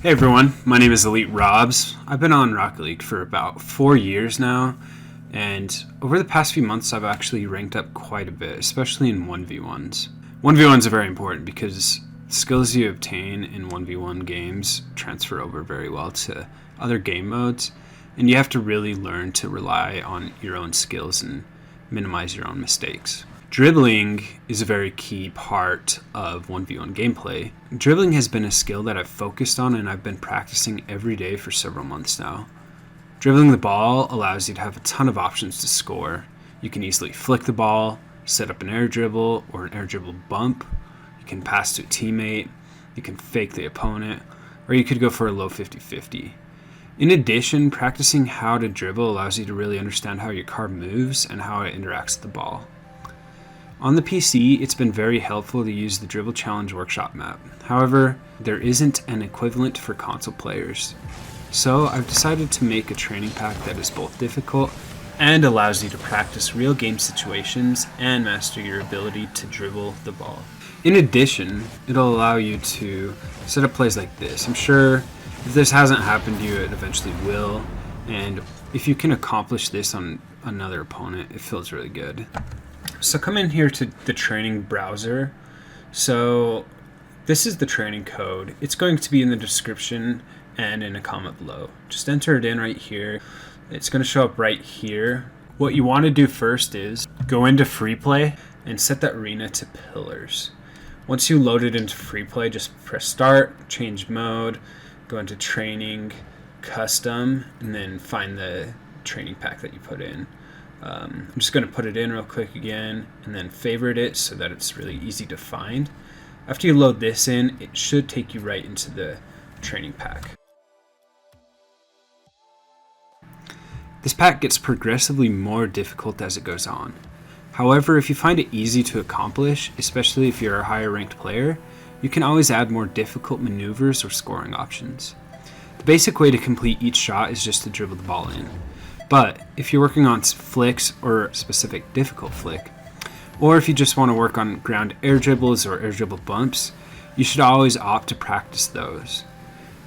Hey everyone, my name is Elite Robs. I've been on Rocket League for about 4 years now, and over the past few months I've actually ranked up quite a bit, especially in 1v1s. 1v1s are very important because skills you obtain in 1v1 games transfer over very well to other game modes, and you have to really learn to rely on your own skills and minimize your own mistakes. Dribbling is a very key part of 1v1 gameplay. Dribbling has been a skill that I've focused on and I've been practicing every day for several months now. Dribbling the ball allows you to have a ton of options to score. You can easily flick the ball, set up an air dribble or an air dribble bump. You can pass to a teammate, you can fake the opponent, or you could go for a low 50-50. In addition, practicing how to dribble allows you to really understand how your card moves and how it interacts with the ball. On the PC, it's been very helpful to use the Dribble Challenge Workshop map. However, there isn't an equivalent for console players. So I've decided to make a training pack that is both difficult and allows you to practice real game situations and master your ability to dribble the ball. In addition, it'll allow you to set up plays like this. I'm sure if this hasn't happened to you, it eventually will. And if you can accomplish this on another opponent, it feels really good. So come in here to the training browser. So this is the training code. It's going to be in the description and in a comment below. Just enter it in right here. It's going to show up right here. What you want to do first is go into Freeplay and set that arena to pillars. Once you load it into Freeplay, just press start, change mode, go into training, custom, and then find the training pack that you put in. I'm just going to put it in real quick again and then favorite it so that it's really easy to find. After you load this in, it should take you right into the training pack. This pack gets progressively more difficult as it goes on. However, if you find it easy to accomplish, especially if you're a higher ranked player, you can always add more difficult maneuvers or scoring options. The basic way to complete each shot is just to dribble the ball in. But if you're working on flicks or a specific difficult flick, or if you just want to work on ground air dribbles or air dribble bumps, you should always opt to practice those.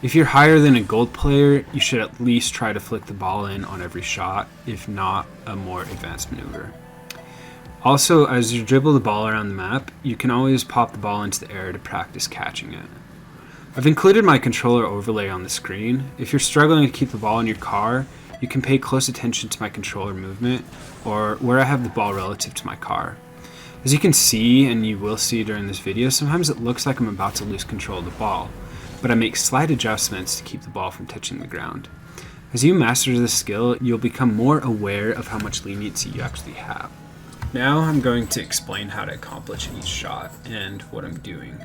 If you're higher than a gold player, you should at least try to flick the ball in on every shot, if not a more advanced maneuver. Also, as you dribble the ball around the map, you can always pop the ball into the air to practice catching it. I've included my controller overlay on the screen. If you're struggling to keep the ball in your car, you can pay close attention to my controller movement or where I have the ball relative to my car. As you can see, and you will see during this video, sometimes it looks like I'm about to lose control of the ball, but I make slight adjustments to keep the ball from touching the ground. As you master this skill, you'll become more aware of how much leniency you actually have. Now I'm going to explain how to accomplish each shot and what I'm doing.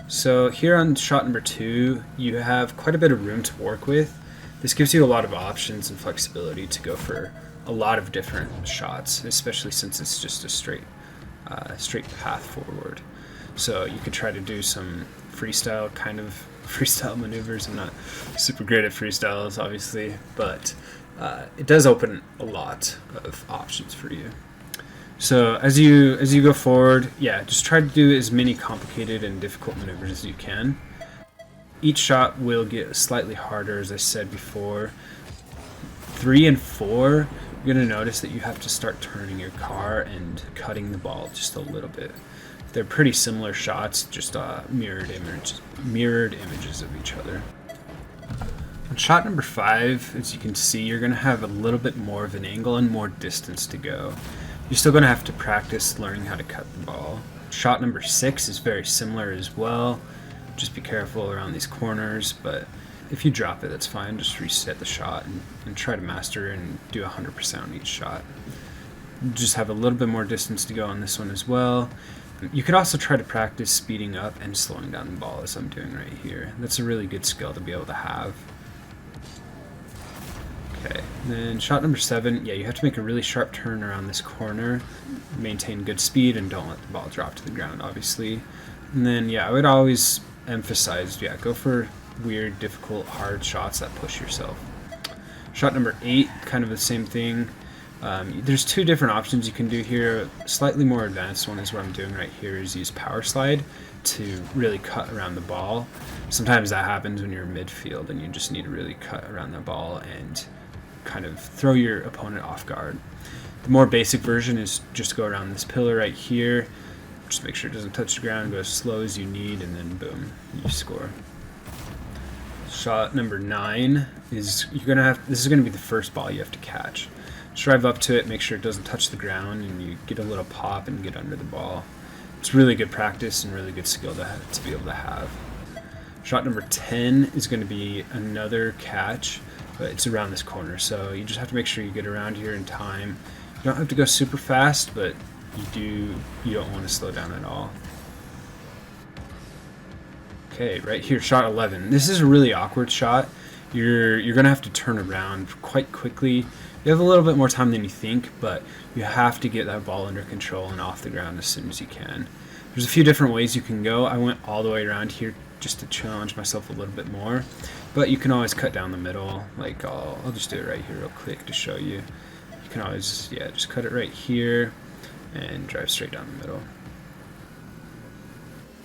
So here on shot number 2, you have quite a bit of room to work with. This gives you a lot of options and flexibility to go for a lot of different shots, especially since it's just a straight path forward. So you could try to do some freestyle maneuvers. I'm not super great at freestyles, obviously, but it does open a lot of options for you. So as you go forward, just try to do as many complicated and difficult maneuvers as you can. Each shot will get slightly harder, as I said before. 3 and 4, you're going to notice that you have to start turning your car and cutting the ball just a little bit. They're pretty similar shots, just mirrored images of each other. On shot number 5, as you can see, you're going to have a little bit more of an angle and more distance to go. You're still going to have to practice learning how to cut the ball. Shot number 6 is very similar as well. Just be careful around these corners, but if you drop it, that's fine. Just reset the shot and try to master and do 100% on each shot. Just have a little bit more distance to go on this one as well. You could also try to practice speeding up and slowing down the ball as I'm doing right here. That's a really good skill to be able to have. Okay, then shot number 7, you have to make a really sharp turn around this corner, maintain good speed, and don't let the ball drop to the ground, obviously. And then, I would always emphasize, go for weird, difficult, hard shots that push yourself. Shot number 8, kind of the same thing. There's two different options you can do here. Slightly more advanced one is what I'm doing right here, is use power slide to really cut around the ball. Sometimes that happens when you're in midfield and you just need to really cut around the ball and kind of throw your opponent off guard. The more basic version is just go around this pillar right here, just make sure it doesn't touch the ground, go as slow as you need, and then boom, you score. Shot number 9 is this is gonna be the first ball you have to catch. Just drive up to it, make sure it doesn't touch the ground, and you get a little pop and get under the ball. It's really good practice and really good skill to be able to have. Shot number 10 is going to be another catch, but it's around this corner, so you just have to make sure you get around here in time. You don't have to go super fast, but you don't want to slow down at all. Okay, right here, shot 11. This is a really awkward shot. You're going to have to turn around quite quickly. You have a little bit more time than you think, but you have to get that ball under control and off the ground as soon as you can. There's a few different ways you can go. I went all the way around here just to challenge myself a little bit more, but you can always cut down the middle. Like I'll just do it right here real quick to show you. You can always, just cut it right here and drive straight down the middle.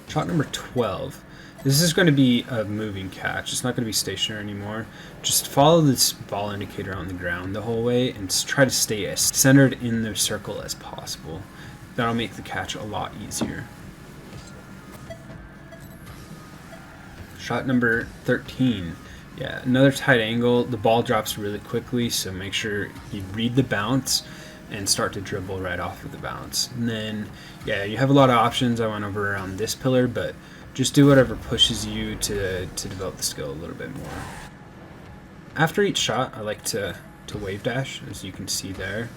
Shot number 12. This is going to be a moving catch. It's not going to be stationary anymore. Just follow this ball indicator on the ground the whole way and try to stay as centered in the circle as possible. That'll make the catch a lot easier. Shot number 13. Yeah, another tight angle. The ball drops really quickly, so make sure you read the bounce and start to dribble right off of the bounce. And then, you have a lot of options. I went over around this pillar, but just do whatever pushes you to develop the skill a little bit more. After each shot, I like to wave dash, as you can see there.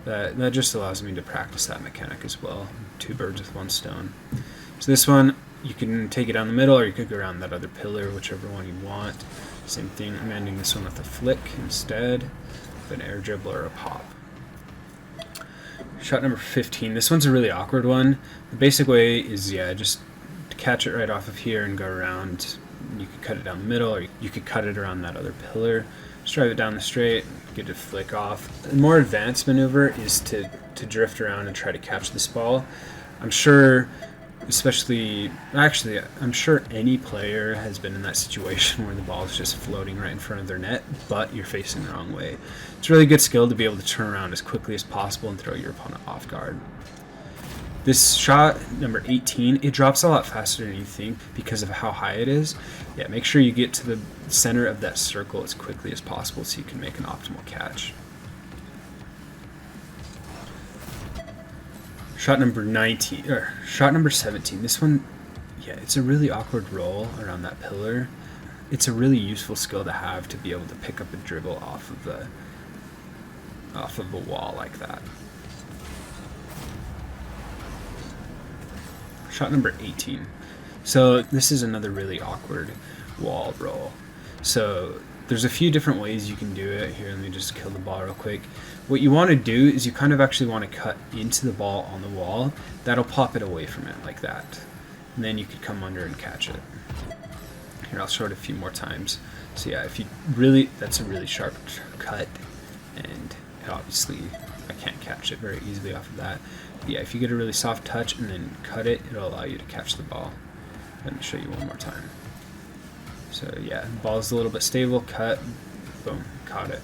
That just allows me to practice that mechanic as well. 2 birds with 1 stone. So this one, you can take it down the middle, or you could go around that other pillar, whichever one you want. Same thing, I'm ending this one with a flick instead, with an air dribble or a pop. Shot number 15. This one's a really awkward one. The basic way is, just to catch it right off of here and go around. You could cut it down the middle, or you could cut it around that other pillar. Just drive it down the straight, get it to flick off. The more advanced maneuver is to drift around and try to catch this ball. I'm sure I'm sure any player has been in that situation where the ball is just floating right in front of their net, but you're facing the wrong way. It's a really good skill to be able to turn around as quickly as possible and throw your opponent off guard. This shot, number 18, it drops a lot faster than you think because of how high it is. Make sure you get to the center of that circle as quickly as possible so you can make an optimal catch. Shot number 17. This one, it's a really awkward roll around that pillar. It's a really useful skill to have to be able to pick up a dribble off of a wall like that. Shot number 18. So this is another really awkward wall roll. So there's a few different ways you can do it. Here, let me just kill the ball real quick. What you want to do is you kind of actually want to cut into the ball on the wall. That'll pop it away from it like that. And then you could come under and catch it. Here, I'll show it a few more times. So that's a really sharp cut, and obviously I can't catch it very easily off of that. But if you get a really soft touch and then cut it, it'll allow you to catch the ball. Let me show you one more time. So the ball's a little bit stable, cut, boom, caught it.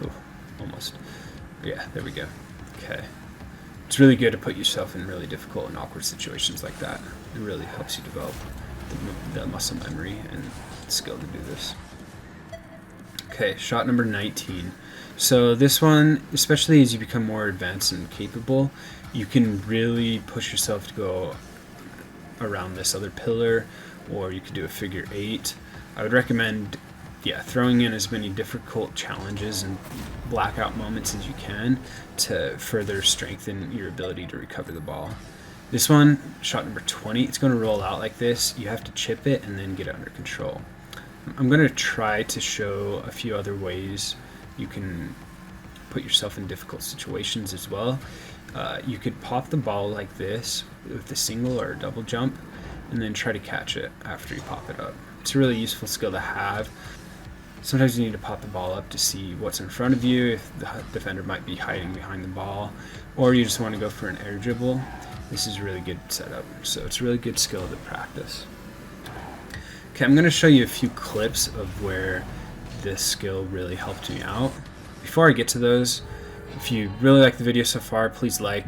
Ooh, almost. There we go. Okay. It's really good to put yourself in really difficult and awkward situations like that. It really helps you develop the muscle memory and skill to do this. Okay, shot number 19. So this one, especially as you become more advanced and capable, you can really push yourself to go around this other pillar, or you could do a figure 8. I would recommend throwing in as many difficult challenges and blackout moments as you can to further strengthen your ability to recover the ball. This one, shot number 20, it's going to roll out like this. You have to chip it and then get it under control. I'm going to try to show a few other ways you can put yourself in difficult situations as well. You could pop the ball like this with a single or a double jump and then try to catch it after you pop it up. It's a really useful skill to have. Sometimes you need to pop the ball up to see what's in front of you, if the defender might be hiding behind the ball, or you just want to go for an air dribble. This is a really good setup, so it's a really good skill to practice. Okay, I'm going to show you a few clips of where this skill really helped me out. Before I get to those, if you really like the video so far, please like,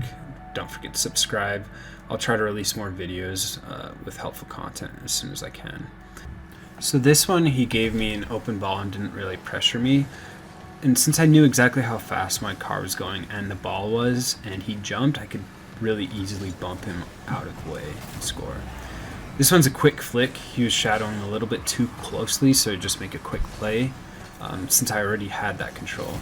don't forget to subscribe. I'll try to release more videos with helpful content as soon as I can. So this one, he gave me an open ball and didn't really pressure me. And since I knew exactly how fast my car was going and the ball was, and he jumped, I could really easily bump him out of the way and score. This one's a quick flick. He was shadowing a little bit too closely, so just make a quick play since I already had that control.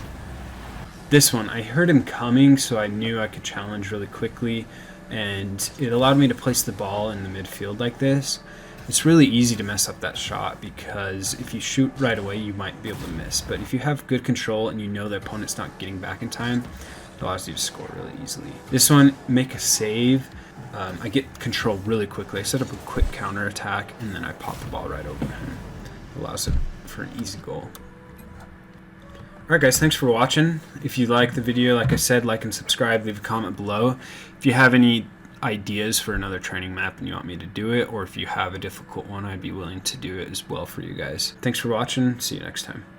This one, I heard him coming, so I knew I could challenge really quickly, and it allowed me to place the ball in the midfield like this. It's really easy to mess up that shot because if you shoot right away, you might be able to miss. But if you have good control and you know the opponent's not getting back in time, it allows you to score really easily. This one, make a save. I get control really quickly. I set up a quick counter attack and then I pop the ball right over him. It allows it for an easy goal. Alright guys, thanks for watching. If you like the video, like I said, like and subscribe, leave a comment below. If you have any ideas for another training map and you want me to do it, or if you have a difficult one, I'd be willing to do it as well for you guys. Thanks for watching. See you next time.